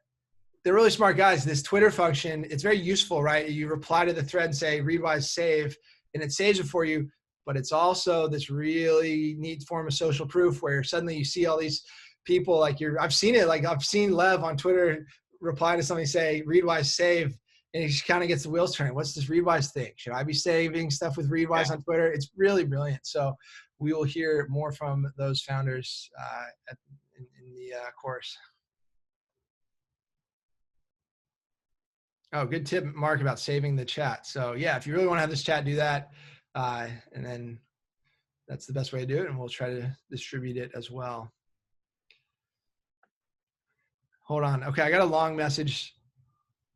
S1: they're really smart guys. This Twitter function, it's very useful, right? You reply to the thread and say, Readwise save, and it saves it for you. But it's also this really neat form of social proof where suddenly you see all these people I've seen it. Like I've seen Lev on Twitter reply to something, say, Readwise save. And he just kind of gets the wheels turning. What's this Readwise thing? Should I be saving stuff with Readwise on Twitter? It's really brilliant. So we will hear more from those founders in the course. Oh, good tip, Mark, about saving the chat. So yeah, if you really want to have this chat, do that. And then that's the best way to do it. And we'll try to distribute it as well. Hold on. Okay, I got a long message.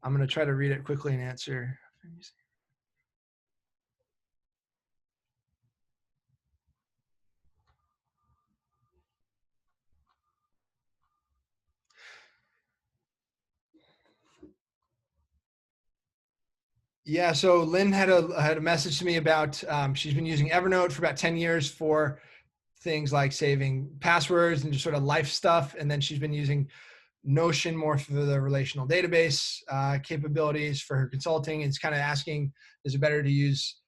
S1: I'm going to try to read it quickly and answer. Yeah, so Lynn had a message to me about she's been using Evernote for about 10 years for things like saving passwords and just sort of life stuff. And then she's been using Notion more for the relational database capabilities for her consulting. It's kind of asking, is it better to use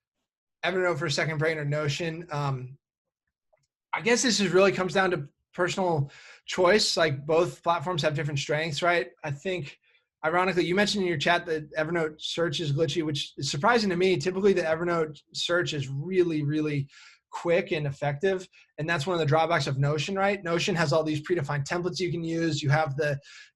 S1: Evernote for Second Brain or Notion? I guess this really comes down to personal choice. Like both platforms have different strengths, right? I think, ironically, you mentioned in your chat that Evernote search is glitchy, which is surprising to me. Typically, the Evernote search is really, really quick and effective. And that's one of the drawbacks of Notion, right? Notion has all these predefined templates you can use. You have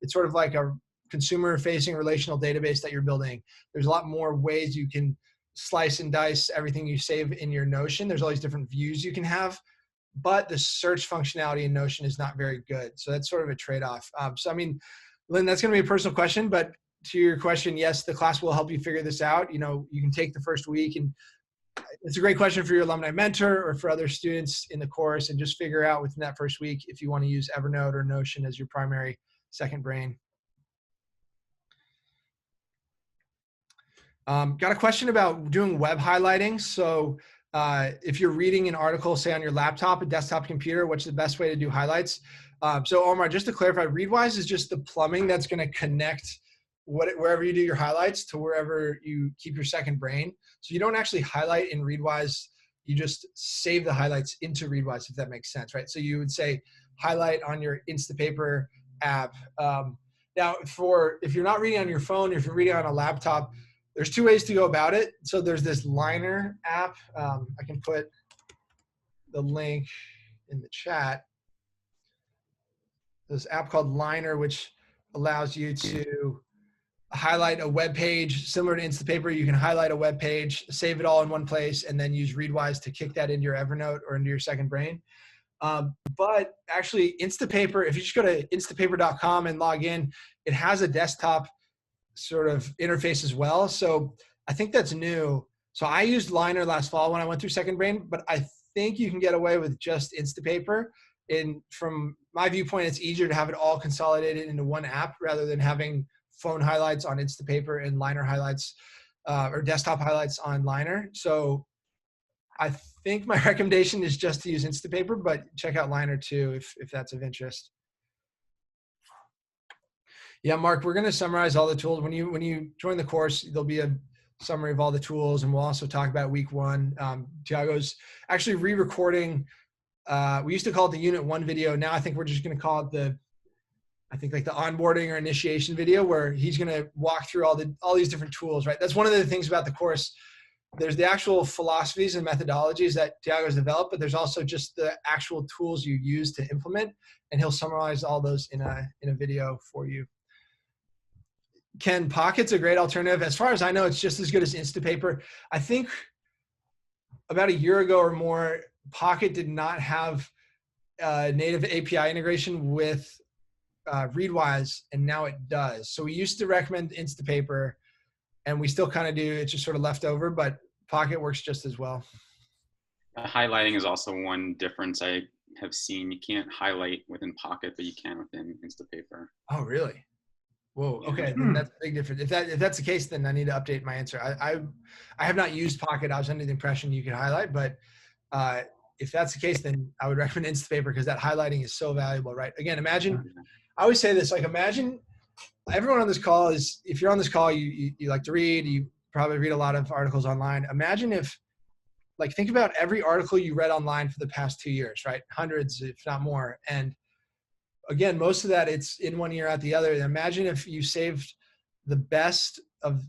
S1: it's sort of like a consumer-facing relational database that you're building. There's a lot more ways you can slice and dice everything you save in your Notion. There's all these different views you can have. But the search functionality in Notion is not very good. So that's sort of a trade-off. So, I mean, Lynn, that's going to be a personal question, but to your question, yes, the class will help you figure this out. You know, you can take the first week, and it's a great question for your alumni mentor or for other students in the course, and just figure out within that first week if you want to use Evernote or Notion as your primary Second Brain. Got a question about doing web highlighting. So if you're reading an article, say on your laptop, a desktop computer, what's the best way to do highlights? So Omar, just to clarify, Readwise is just the plumbing that's going to connect wherever you do your highlights to wherever you keep your Second Brain. So you don't actually highlight in Readwise. You just save the highlights into Readwise, if that makes sense, right? So you would say highlight on your Instapaper app. Now, if you're not reading on your phone, if you're reading on a laptop, there's two ways to go about it. So there's this Liner app. I can put the link in the chat. This app called Liner, which allows you to highlight a web page similar to Instapaper. You can highlight a web page, save it all in one place, and then use Readwise to kick that into your Evernote or into your Second Brain. But actually, Instapaper, if you just go to instapaper.com and log in, it has a desktop sort of interface as well. So I think that's new. So I used Liner last fall when I went through Second Brain, but I think you can get away with just Instapaper. And from my viewpoint, it's easier to have it all consolidated into one app rather than having phone highlights on Instapaper and Liner highlights or desktop highlights on Liner. So I think my recommendation is just to use Instapaper, but check out Liner too if that's of interest. Yeah, Mark, we're going to summarize all the tools. When you join the course, there'll be a summary of all the tools, and we'll also talk about week one. Tiago's actually re-recording. We used to call it the Unit 1 video. Now I think we're just going to call it I think like the onboarding or initiation video where he's going to walk through all these different tools, right? That's one of the things about the course. There's the actual philosophies and methodologies that Tiago's developed, but there's also just the actual tools you use to implement, and he'll summarize all those in a video for you. Ken, Pocket's a great alternative. As far as I know, it's just as good as Instapaper. I think about a year ago or more, Pocket did not have native API integration with Readwise, and now it does. So we used to recommend Instapaper, and we still kind of do. It's just sort of left over, but Pocket works just as well.
S4: Highlighting is also one difference I have seen. You can't highlight within Pocket, but you can within Instapaper.
S1: Oh, really? Whoa. Okay, then that's a big difference. If that's the case, then I need to update my answer. I have not used Pocket. I was under the impression you could highlight, but if that's the case, then I would recommend Instapaper because that highlighting is so valuable, right? Again, imagine. I always say this, like imagine everyone on this call is, if you're on this call, you like to read, you probably read a lot of articles online. Imagine if, like, think about every article you read online for the past 2 years, right? Hundreds, if not more. And again, most of that, it's in one ear out the other. Imagine if you saved the best of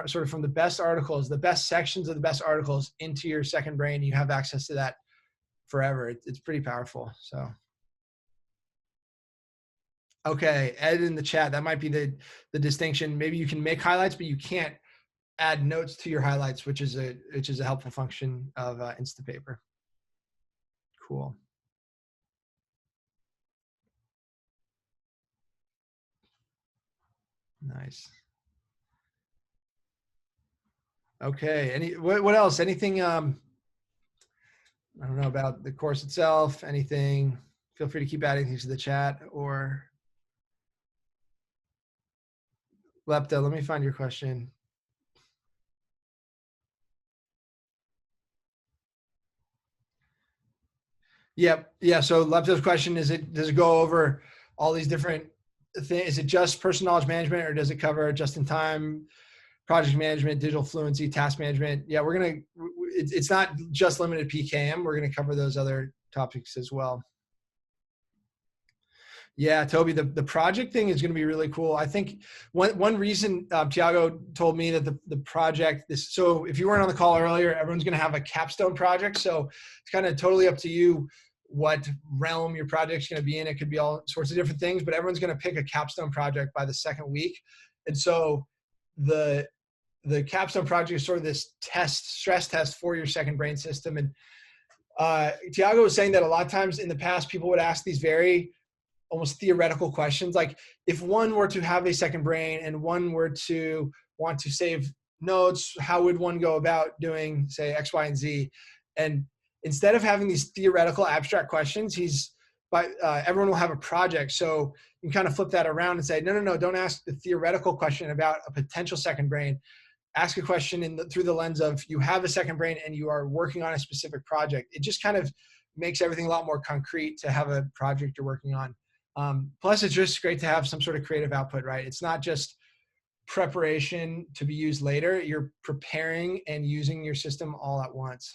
S1: sort of from the best articles, the best sections of the best articles into your second brain. You have access to that forever. It's pretty powerful. So. Okay, Ed in the chat, that might be the distinction. Maybe you can make highlights, but you can't add notes to your highlights, which is a helpful function of Instapaper. Cool. Nice. Okay, what else? Anything, I don't know about the course itself, anything, feel free to keep adding things to the chat or Lepta, let me find your question. Yep. Yeah. So Lepta's question is, does it go over all these different things? Is it just person knowledge management, or does it cover just in time, project management, digital fluency, task management? Yeah, it's not just limited PKM. We're going to cover those other topics as well. Yeah, Toby, the project thing is going to be really cool. I think one reason Tiago told me that the project, so if you weren't on the call earlier, everyone's going to have a capstone project. So it's kind of totally up to you what realm your project's going to be in. It could be all sorts of different things, but everyone's going to pick a capstone project by the second week. And so the capstone project is sort of this stress test for your second brain system. And Tiago was saying that a lot of times in the past, people would ask these very almost theoretical questions. Like if one were to have a second brain and one were to want to save notes, how would one go about doing, say, X, Y, and Z? And instead of having these theoretical abstract questions, everyone will have a project. So you can kind of flip that around and say, no, don't ask the theoretical question about a potential second brain. Ask a question through the lens of you have a second brain and you are working on a specific project. It just kind of makes everything a lot more concrete to have a project you're working on. Plus, it's just great to have some sort of creative output, right? It's not just preparation to be used later. You're preparing and using your system all at once.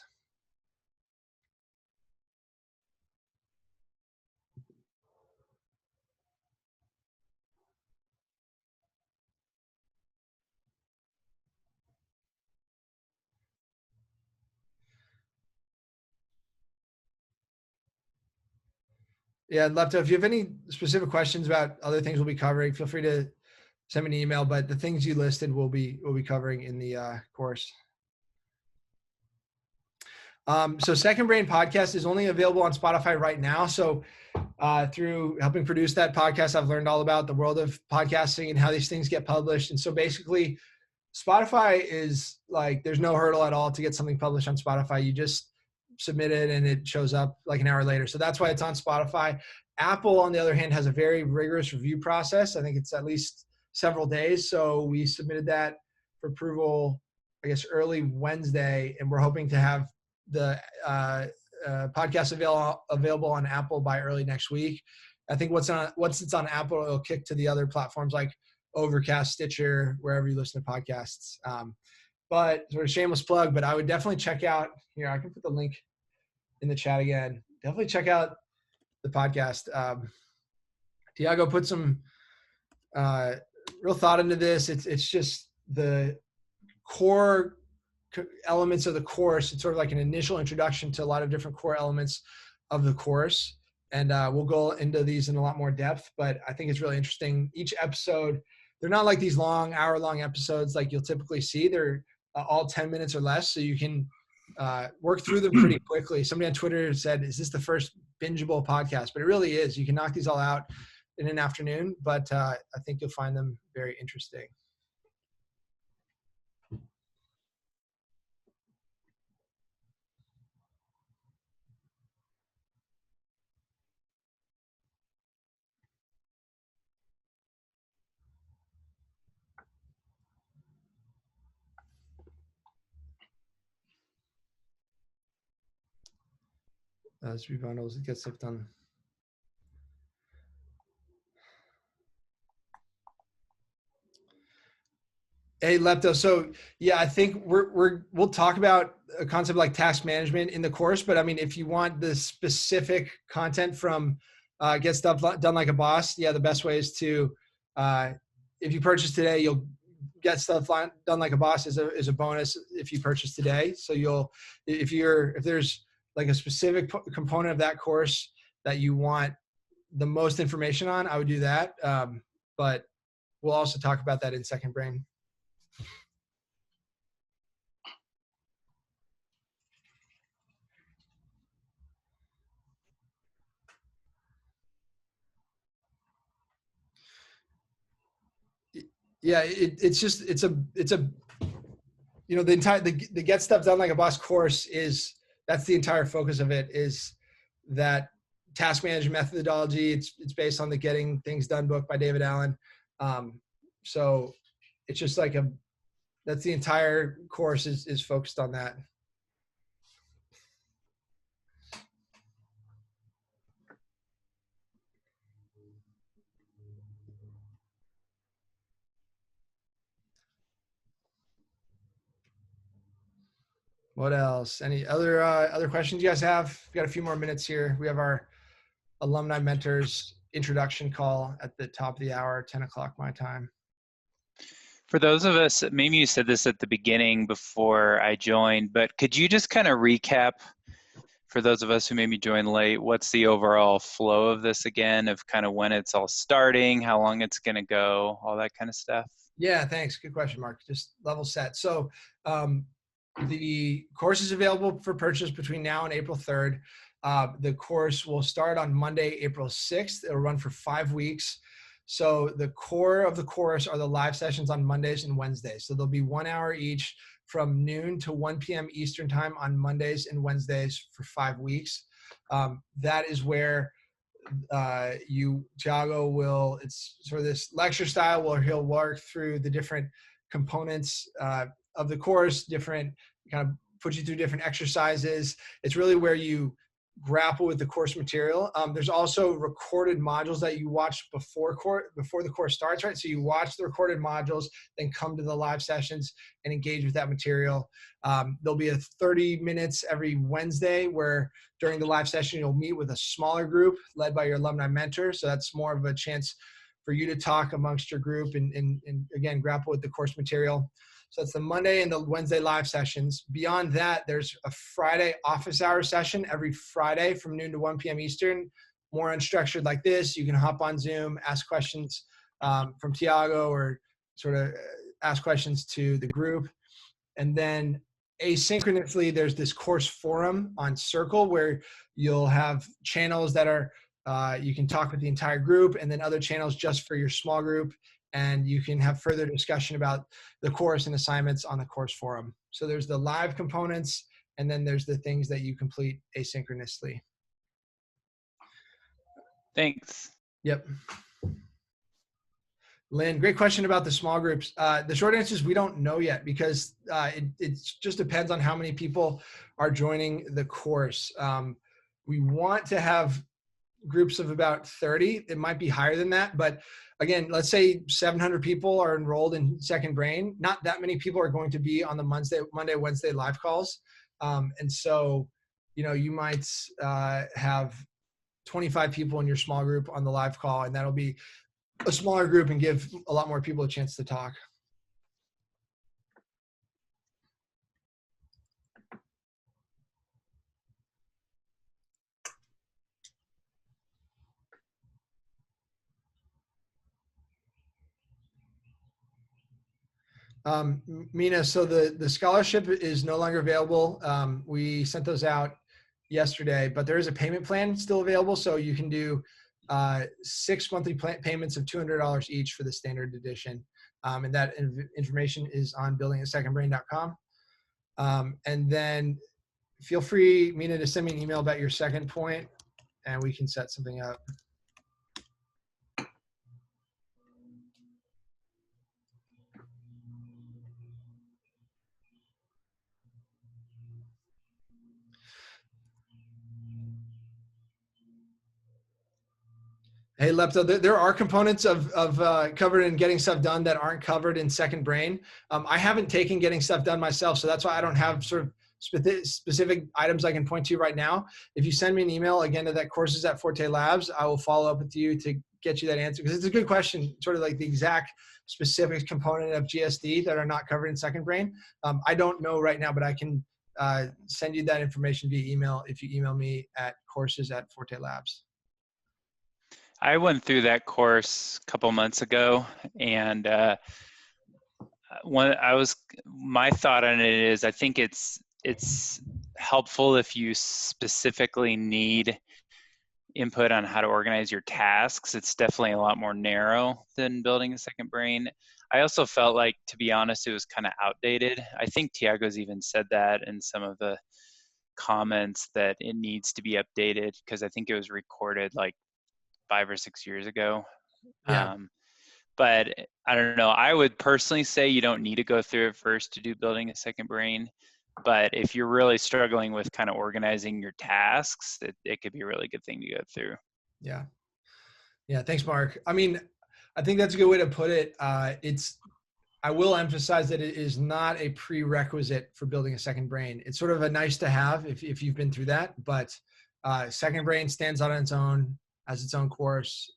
S1: Yeah, Lepta, if you have any specific questions about other things we'll be covering, feel free to send me an email, but the things you listed we'll be covering in the course. So Second Brain Podcast is only available on Spotify right now. So through helping produce that podcast, I've learned all about the world of podcasting and how these things get published. And so basically, Spotify is like, there's no hurdle at all to get something published on Spotify. You just submit it and it shows up like an hour later. So that's why it's on Spotify. Apple, on the other hand, has a very rigorous review process. I think it's at least several days. So we submitted that for approval, I guess, early Wednesday, and we're hoping to have the podcast available on Apple by early next week. I think once it's on Apple, it'll kick to the other platforms like Overcast, Stitcher, wherever you listen to podcasts. But sort of shameless plug, but I would definitely check out here. I can put the link in the chat again. Definitely check out the podcast. Tiago put some real thought into this. It's just the core elements of the course. It's sort of like an initial introduction to a lot of different core elements of the course. And we'll go into these in a lot more depth, but I think it's really interesting. Each episode, they're not like these long, hour-long episodes like you'll typically see. They're all 10 minutes or less, so you can work through them pretty quickly. Somebody on Twitter said, is this the first bingeable podcast? But it really is. You can knock these all out in an afternoon, but I think you'll find them very interesting. Three bundles, it gets stuff done. Hey, Lepto. So yeah, I think we'll talk about a concept like task management in the course, but I mean, if you want the specific content from Get Stuff Done Like a Boss, yeah, the best way is to, if you purchase today, you'll get stuff done like a boss is a bonus if you purchase today. So if there's like a specific component of that course that you want the most information on, I would do that. But we'll also talk about that in Second Brain. Yeah, it's a the Get Stuff Done Like a Boss course that's the entire focus of it, is that task management methodology. It's based on the Getting Things Done book by David Allen. So it's just like that's the entire course is focused on that. What else? Any other questions you guys have? We've got a few more minutes here. We have our alumni mentors introduction call at the top of the hour, 10 o'clock my time.
S6: For those of us, maybe you said this at the beginning before I joined, but could you just kind of recap for those of us who maybe joined late, what's the overall flow of this again, of kind of when it's all starting, how long it's going to go, all that kind of stuff?
S1: Yeah, thanks. Good question, Mark. Just level set. So the course is available for purchase between now and April 3rd. The course will start on Monday, April 6th. It'll run for 5 weeks. So the core of the course are the live sessions on Mondays and Wednesdays. So they'll be 1 hour each from noon to 1 p.m. Eastern time on Mondays and Wednesdays for 5 weeks. That is where Thiago will, it's sort of this lecture style where he'll work through the different components of the course, different kind of put you through different exercises. It's really where you grapple with the course material. There's also recorded modules that you watch before the course starts, right? So you watch the recorded modules, then come to the live sessions and engage with that material. There'll be 30 minutes every Wednesday where during the live session, you'll meet with a smaller group led by your alumni mentor. So that's more of a chance for you to talk amongst your group and again, grapple with the course material. So it's the Monday and the Wednesday live sessions. Beyond that, there's a Friday office hour session every Friday from noon to 1 p.m. Eastern, more unstructured like this. You can hop on Zoom, ask questions from Thiago, or sort of ask questions to the group. And then asynchronously, there's this course forum on Circle where you'll have channels that are, you can talk with the entire group, and then other channels just for your small group. And you can have further discussion about the course and assignments on the course forum. So there's the live components, and then there's the things that you complete asynchronously.
S6: Thanks.
S1: Yep. Lynn, great question about the small groups. The short answer is we don't know yet, because it just depends on how many people are joining the course. We want to have groups of about 30. It might be higher than that, but again, let's say 700 people are enrolled in Second Brain. Not that many people are going to be on the Monday, Wednesday live calls. And so, you might have 25 people in your small group on the live call, and that'll be a smaller group and give a lot more people a chance to talk. Mina, so the scholarship is no longer available. We sent those out yesterday, but there is a payment plan still available. So you can do 6 monthly payments of $200 each for the standard edition. And that information is on buildingasecondbrain.com. And then feel free, Mina, to send me an email about your second point and we can set something up. Hey, Lepto, there are components of covered in getting stuff done that aren't covered in Second Brain. I haven't taken getting stuff done myself, so that's why I don't have sort of specific items I can point to right now. If you send me an email, again, to that courses@Forte Labs, I will follow up with you to get you that answer, because it's a good question, sort of like the exact specific component of GSD that are not covered in Second Brain. I don't know right now, but I can send you that information via email if you email me at courses@Forte Labs.
S6: I went through that course a couple months ago, and my thought on it is, I think it's helpful if you specifically need input on how to organize your tasks. It's definitely a lot more narrow than building a second brain. I also felt like, to be honest, it was kind of outdated. I think Tiago's even said that in some of the comments, that it needs to be updated, because I think it was recorded like 5 or 6 years ago.
S1: Yeah.
S6: But I don't know. I would personally say you don't need to go through it first to do building a second brain. But if you're really struggling with kind of organizing your tasks, it could be a really good thing to go through.
S1: Yeah. Yeah. Thanks, Mark. I mean, I think that's a good way to put it. I will emphasize that it is not a prerequisite for building a second brain. It's sort of a nice to have if you've been through that, but Second Brain stands on its own, as its own course.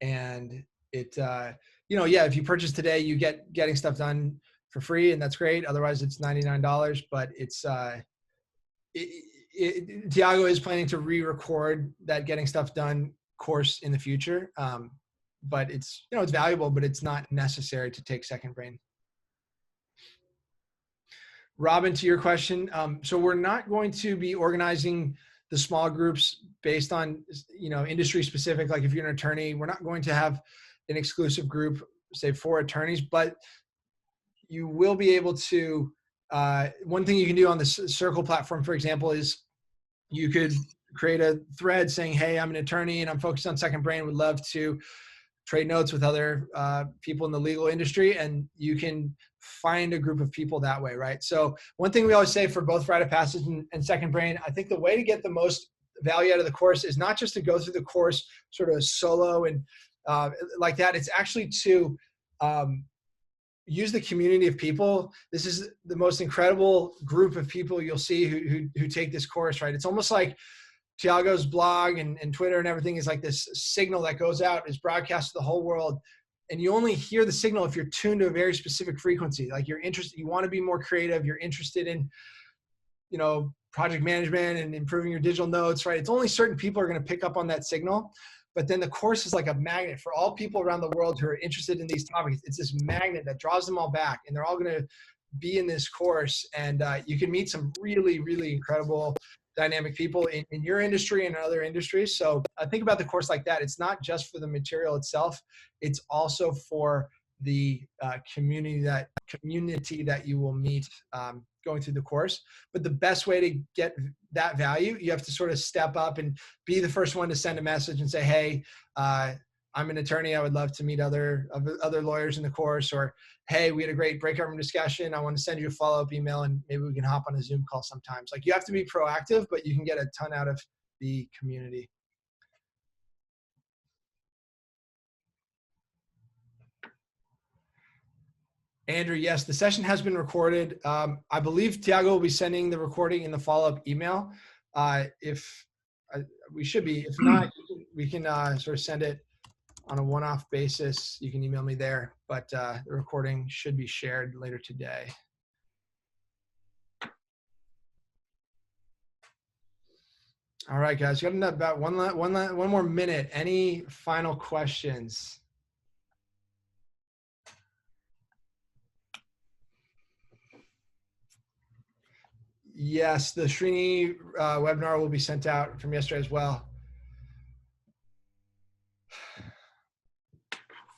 S1: And it, if you purchase today, you get getting stuff done for free, and that's great. Otherwise it's $99, but it's, Tiago is planning to re-record that getting stuff done course in the future. But it's, it's valuable, but it's not necessary to take Second Brain. Robin, to your question, so we're not going to be organizing the small groups based on, industry specific. Like if you're an attorney, we're not going to have an exclusive group, say, for attorneys, but you will be able to, one thing you can do on the Circle platform, for example, is you could create a thread saying, hey, I'm an attorney and I'm focused on Second Brain, would love to trade notes with other people in the legal industry, and you can find a group of people that way, right? So one thing we always say for both Rite of Passage and Second Brain, I think the way to get the most value out of the course is not just to go through the course sort of solo and like that. It's actually to use the community of people. This is the most incredible group of people you'll see who take this course, right? It's almost like Tiago's blog and Twitter and everything is like this signal that goes out, is broadcast to the whole world. And you only hear the signal if you're tuned to a very specific frequency. Like you're interested, you want to be more creative, you're interested in, project management and improving your digital notes, right? It's only certain people are going to pick up on that signal. But then the course is like a magnet for all people around the world who are interested in these topics. It's this magnet that draws them all back, and they're all going to be in this course. And you can meet some really, really incredible dynamic people in your industry and other industries. So I think about the course like that. It's not just for the material itself. It's also for the community that you will meet going through the course. But the best way to get that value, you have to sort of step up and be the first one to send a message and say, hey, I'm an attorney. I would love to meet other lawyers in the course. Or, hey, we had a great breakout room discussion. I want to send you a follow-up email and maybe we can hop on a Zoom call sometimes. Like you have to be proactive, but you can get a ton out of the community. Andrew, yes, the session has been recorded. I believe Tiago will be sending the recording in the follow-up email. We should be. If not, we can sort of send it on a one-off basis, you can email me there, but the recording should be shared later today. All right, guys, got about one more minute. Any final questions? Yes, the Srini webinar will be sent out from yesterday as well.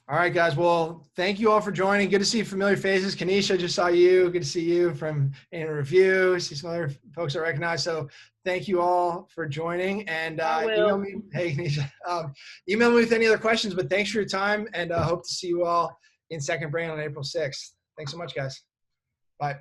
S1: All right, guys. Well, thank you all for joining. Good to see familiar faces. Kanisha, just saw you. Good to see you from in review. See some other folks I recognize. So thank you all for joining. And email me. Hey, Kanisha. Email me with any other questions. But thanks for your time, and hope to see you all in Second Brain on April 6th. Thanks so much, guys. Bye.